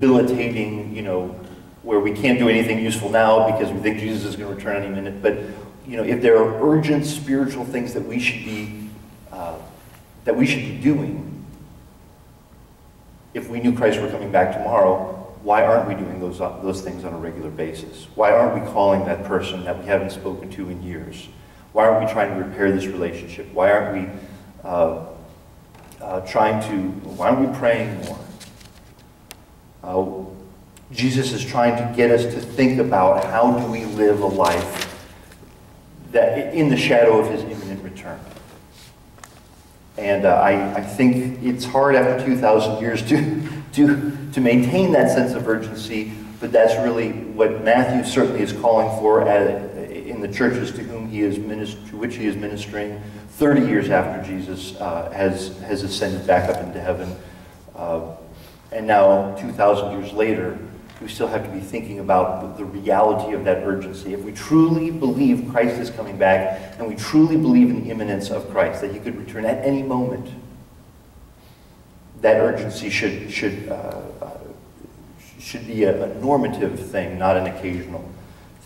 debilitating, where we can't do anything useful now because we think Jesus is going to return any minute. But, if there are urgent spiritual things that we should be doing, if we knew Christ were coming back tomorrow, why aren't we doing those things on a regular basis? Why aren't we calling that person that we haven't spoken to in years? Why aren't we trying to repair this relationship? Why aren't we why aren't we praying more? Jesus is trying to get us to think about how do we live a life that in the shadow of his imminent return. And I think it's hard after 2,000 years to maintain that sense of urgency, but that's really what Matthew certainly is calling for in the churches to which he is ministering 30 years after Jesus has ascended back up into heaven. And now, 2,000 years later, we still have to be thinking about the reality of that urgency. If we truly believe Christ is coming back, and we truly believe in the imminence of Christ, that he could return at any moment, that urgency should be a normative thing, not an occasional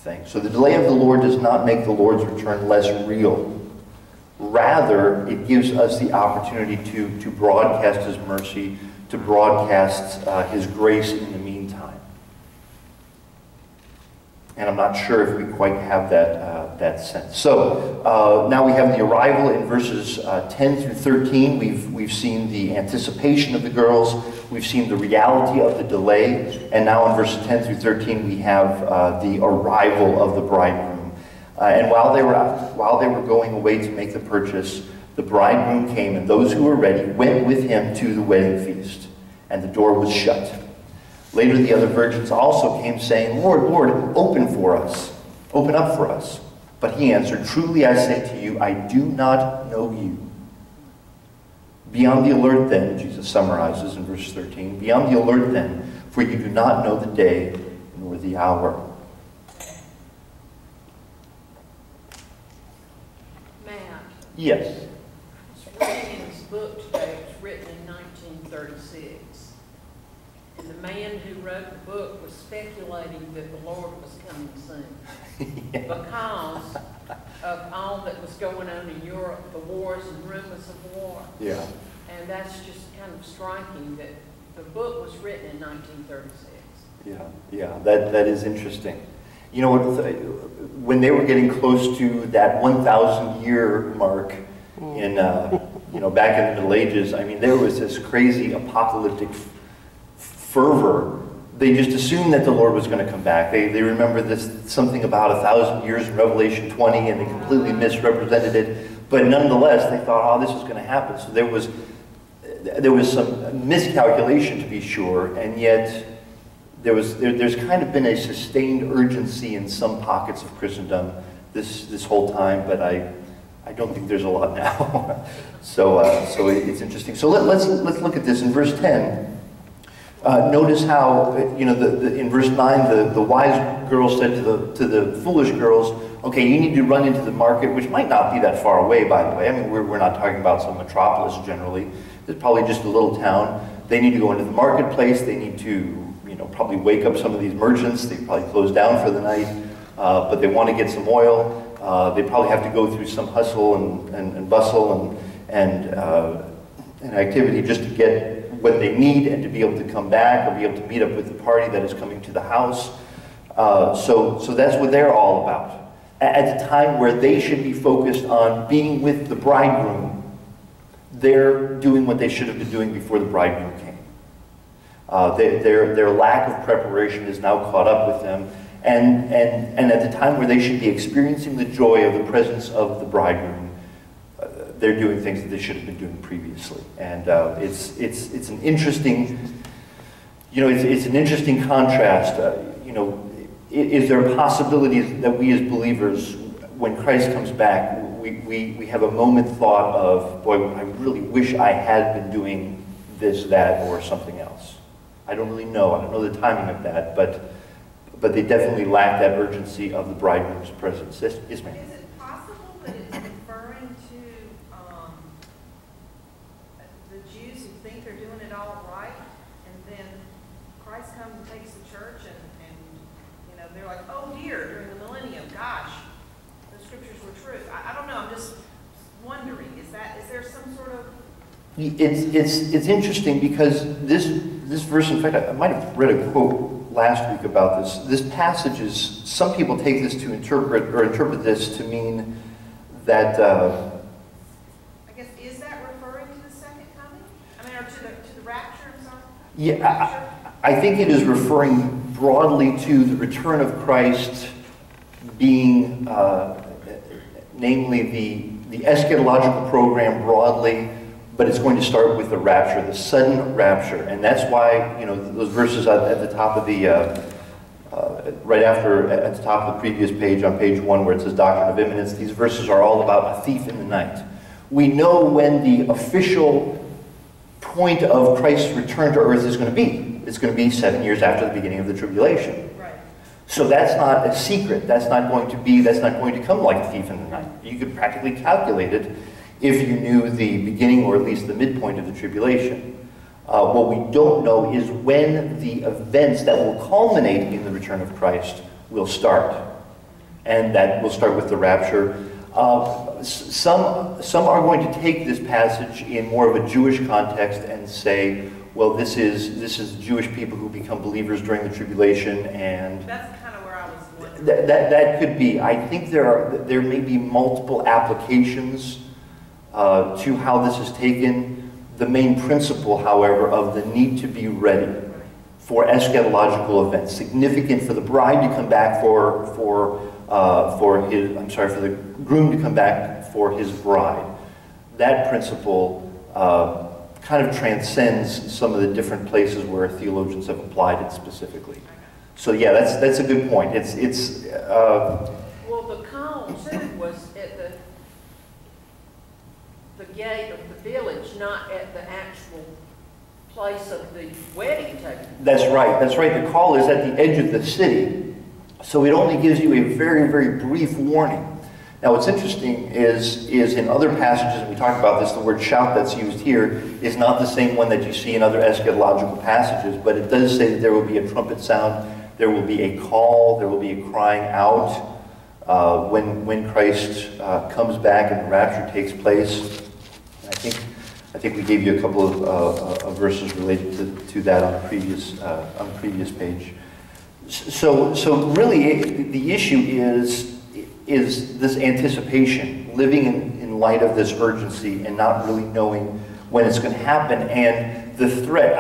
thing. So the delay of the Lord does not make the Lord's return less real. Rather, it gives us the opportunity to broadcast his mercy, to broadcast his grace in the meantime. And I'm not sure if we quite have that sense. So now we have the arrival in verses 10 through 13. We've seen the anticipation of the girls. We've seen the reality of the delay. And now in verses 10 through 13 we have the arrival of the bridegroom. And while they were going away to make the purchase, the bridegroom came, and those who were ready went with him to the wedding feast. And the door was shut. Later the other virgins also came, saying, Lord, Lord, open up for us. But he answered, Truly I say to you, I do not know you. Be on the alert then, Jesus summarizes in verse 13, be on the alert then, for you do not know the day nor the hour. Matt. Yes. Reading in his book today, it was written in 1936. And the man who wrote the book was speculating that the Lord was coming soon. Yeah. Because of all that was going on in Europe, the wars and rumors of war. Yeah. And that's just kind of striking that the book was written in 1936. Yeah, that is interesting. When they were getting close to that 1,000 year mark in, back in the Middle Ages, I mean, there was this crazy apocalyptic fervor. They just assumed that the Lord was going to come back. They remember something about 1,000 years in Revelation 20, and they completely misrepresented it. But nonetheless, they thought, this is going to happen. So there was some miscalculation, to be sure, and yet there's kind of been a sustained urgency in some pockets of Christendom this whole time, but I don't think there's a lot now. So it's interesting. So let's look at this in verse 10. Notice how in verse 9 the wise girls said to the foolish girls, okay, you need to run into the market, which might not be that far away, by the way. I mean, we're not talking about some metropolis generally. It's probably just a little town. They need to go into the marketplace. They need to probably wake up some of these merchants. They probably close down for the night, but they want to get some oil. They probably have to go through some hustle and bustle and activity just to get what they need and to be able to come back or be able to meet up with the party that is coming to the house. So that's what they're all about. At the time where they should be focused on being with the bridegroom, they're doing what they should have been doing before the bridegroom came. Their lack of preparation is now caught up with them, and at the time where they should be experiencing the joy of the presence of the bridegroom, they're doing things that they should have been doing previously. And it's an interesting, it's an interesting contrast. Is there a possibility that we as believers, when Christ comes back, we have a moment thought of, boy, I really wish I had been doing this, that, or something else. I don't really know. I don't know the timing of that, but they definitely lack that urgency of the bridegroom's presence. Yes, ma'am. Is it possible that it's referring to the Jews who think they're doing it all right, and then Christ comes takes the church and, you know, they're like, oh dear, during the millennium, gosh, the scriptures were true. I don't know, I'm just wondering, is there some sort of... It's interesting because this verse, in fact, I might have read a quote last week about this. This passage is, some people take this to interpret this to mean that... I guess, is that referring to the second coming? I mean, or to the rapture, I'm sorry? Yeah, I think it is referring broadly to the return of Christ being, namely the eschatological program broadly, but it's going to start with the rapture, the sudden rapture. And that's why, you know, those verses at the top of the, right after, at the top of the previous page, on page 1, where it says Doctrine of Imminence, these verses are all about a thief in the night. We know when the official point of Christ's return to earth is going to be. It's going to be 7 years after the beginning of the tribulation. Right. So that's not a secret. That's not going to come like a thief in the night. You could practically calculate it if you knew the beginning or at least the midpoint of the tribulation. What we don't know is when the events that will culminate in the return of Christ will start. And that will start with the rapture. Some are going to take this passage in more of a Jewish context and say, well, this is Jewish people who become believers during the tribulation, and That's kind of where I was wondering. that could be. I think there may be multiple applications to how this is taken. The main principle, however, of the need to be ready for eschatological events, significant for the bride to come back for the groom to come back for his bride. That principle kind of transcends some of the different places where theologians have applied it specifically. So yeah, that's a good point. Well, the call too was at the gate of the village, not at the actual place of the wedding taking. That's right. The call is at the edge of the city, so it only gives you a very, very brief warning. Now, what's interesting is in other passages, and we talked about this, the word shout that's used here is not the same one that you see in other eschatological passages, but it does say that there will be a trumpet sound, there will be a call, there will be a crying out when Christ comes back and the rapture takes place. And I think we gave you a couple of verses related to that on the previous page. So really, the issue is this anticipation, living in light of this urgency and not really knowing when it's going to happen. And the threat,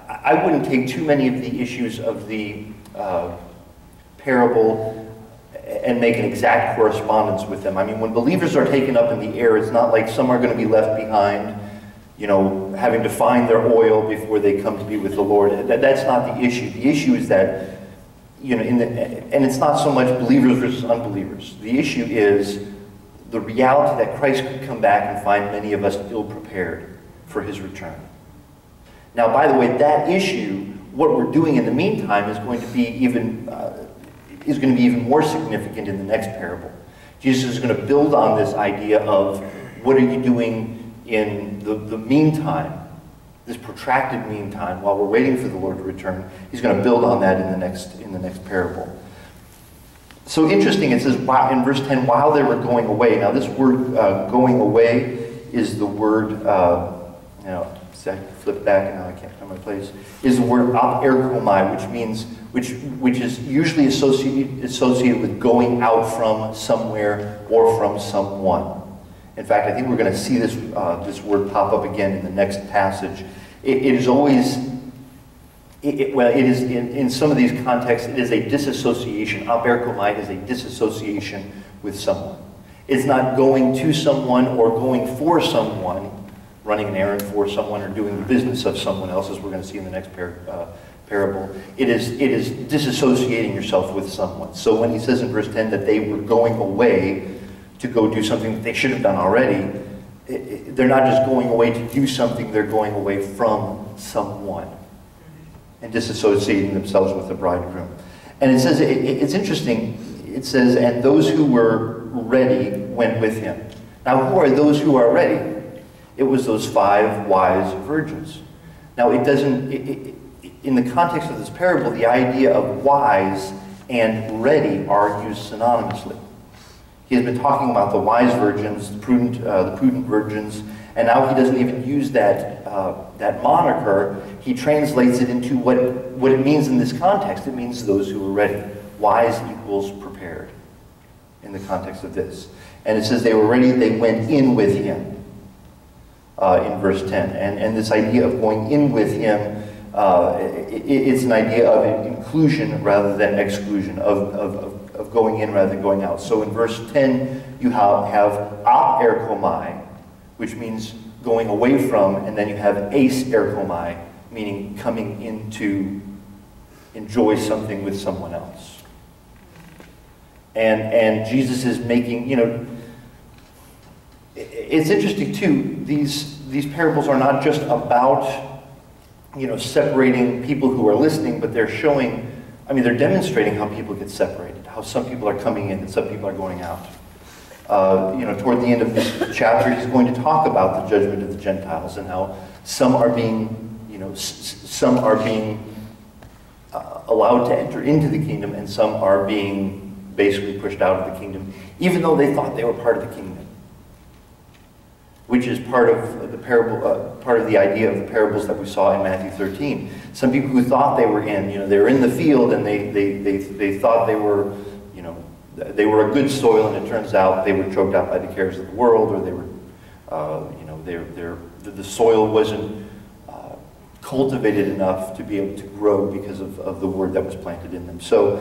I wouldn't take too many of the issues of the parable and make an exact correspondence with them. I mean, when believers are taken up in the air, it's not like some are going to be left behind, you know, having to find their oil before they come to be with the Lord. That's not the issue. The issue is that, you know, and it's not so much believers versus unbelievers. The issue is the reality that Christ could come back and find many of us ill-prepared for his return. Now, by the way, that issue, what we're doing in the meantime, is going to be even more significant in the next parable. Jesus is going to build on this idea of what are you doing in the meantime, this protracted meantime, while we're waiting for the Lord to return. He's going to build on that in the next parable. So interesting, it says in verse 10, while they were going away. Now this word going away is the word, I flip back and now I can't find my place, is the word aperkomai, which is usually associated with going out from somewhere or from someone. In fact, I think we're going to see this word pop up again in the next passage. It is always, in some of these contexts, it is a disassociation. Aperkomai is a disassociation with someone. It's not going to someone or going for someone, running an errand for someone or doing the business of someone else, as we're going to see in the next parable. It is disassociating yourself with someone. So when he says in verse 10 that they were going away to go do something that they should have done already, they're not just going away to do something, they're going away from someone and disassociating themselves with the bridegroom. And it says, it's interesting, it says, and those who were ready went with him. Now, who are those who are ready? It was those 5 wise virgins. Now, it in the context of this parable, the idea of wise and ready are used synonymously. He has been talking about the wise virgins, the prudent virgins, and now he doesn't even use that moniker. He translates it into what it means in this context. It means those who are ready. Wise equals prepared in the context of this. And it says they were ready, they went in with him in verse 10. And this idea of going in with him, it's an idea of inclusion rather than exclusion, of going in rather than going out. So in verse 10, you have ap erkomai, which means going away from, and then you have ace erkomai, meaning coming in to enjoy something with someone else. And Jesus is making, it's interesting too, these parables are not just about, separating people who are listening, but they're showing, they're demonstrating how people get separated, how some people are coming in and some people are going out. Toward the end of this chapter, he's going to talk about the judgment of the Gentiles and how some are being, allowed to enter into the kingdom, and some are being basically pushed out of the kingdom, even though they thought they were part of the kingdom, which is part of the parable, part of the idea of the parables that we saw in Matthew 13. Some people who thought they were they were in the field, and they thought they were, they were a good soil, and it turns out they were choked out by the cares of the world, or they were, the soil wasn't cultivated enough to be able to grow because of the word that was planted in them. So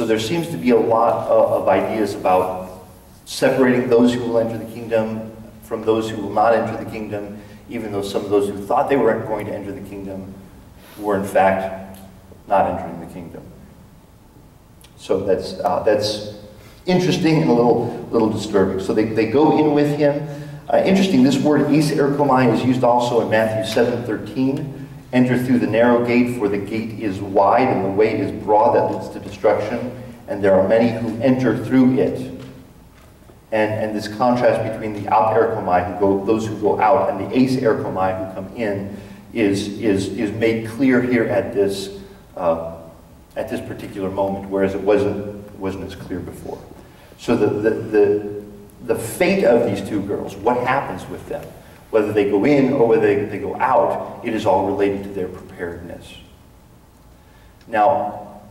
there seems to be a lot of ideas about separating those who will enter the kingdom from those who will not enter the kingdom, even though some of those who thought they were going to enter the kingdom were in fact not entering the kingdom. So that's interesting and a little disturbing. So they go in with him. Interesting, this word is erkomai is used also in Matthew 7:13. Enter through the narrow gate, for the gate is wide and the way is broad that leads to destruction, and there are many who enter through it. And this contrast between the ap erkomai, those who go out, and the ace erkomai, who come in, is made clear here at this particular moment, whereas it wasn't as clear before. So the fate of these two girls, what happens with them, whether they go in or whether they go out, it is all related to their preparedness. Now,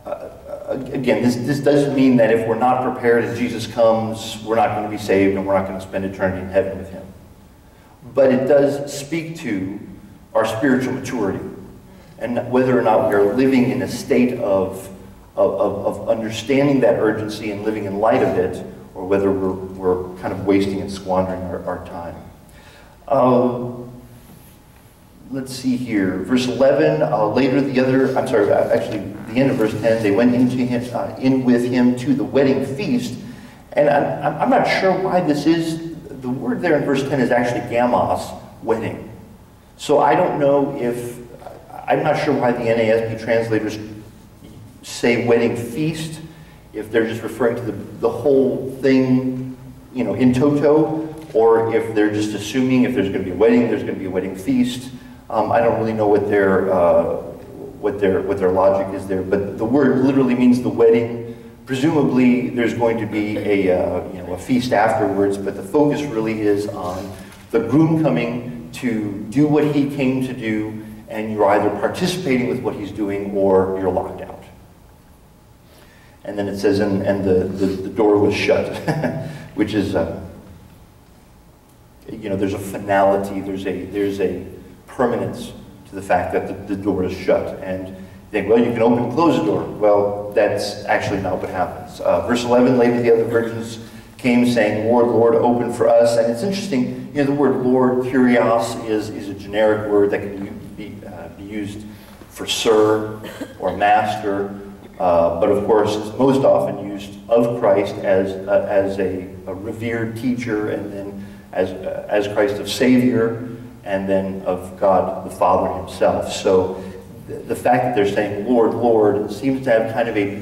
again, this doesn't mean that if we're not prepared and Jesus comes, we're not going to be saved and we're not going to spend eternity in heaven with him. But it does speak to our spiritual maturity and whether or not we are living in a state of understanding that urgency and living in light of it, or whether we're kind of wasting and squandering our time. Let's see here. Verse 11, later the end of verse 10, they went in with him to the wedding feast. And I'm not sure why this is, the word there in verse 10 is actually gamos, wedding. So I don't know I'm not sure why the NASB translators say wedding feast, if they're just referring to the whole thing, in toto, or if they're just assuming if there's going to be a wedding, there's going to be a wedding feast. I don't really know what their logic is there, but the word literally means the wedding. Presumably, there's going to be a feast afterwards, but the focus really is on the groom coming to do what he came to do, and you're either participating with what he's doing or you're locked out. And then it says, and the door was shut, which is, there's a finality, there's a permanence to the fact that the door is shut. And you think, well, you can open and close the door. Well, that's actually not what happens. Verse 11, later the other virgins came saying, Lord, Lord, open for us. And it's interesting, the word Lord, kurios, is a generic word that can be used for sir or master. But of course, it's most often used of Christ as a revered teacher, and then as Christ of Savior, and then of God the Father himself. So the fact that they're saying Lord, Lord seems to have kind of a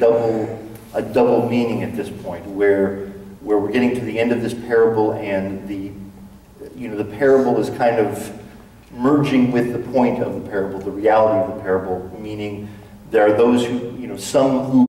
double meaning at this point, where we're getting to the end of this parable, and the parable is kind of merging with the point of the parable, the reality of the parable, meaning there are those who, some who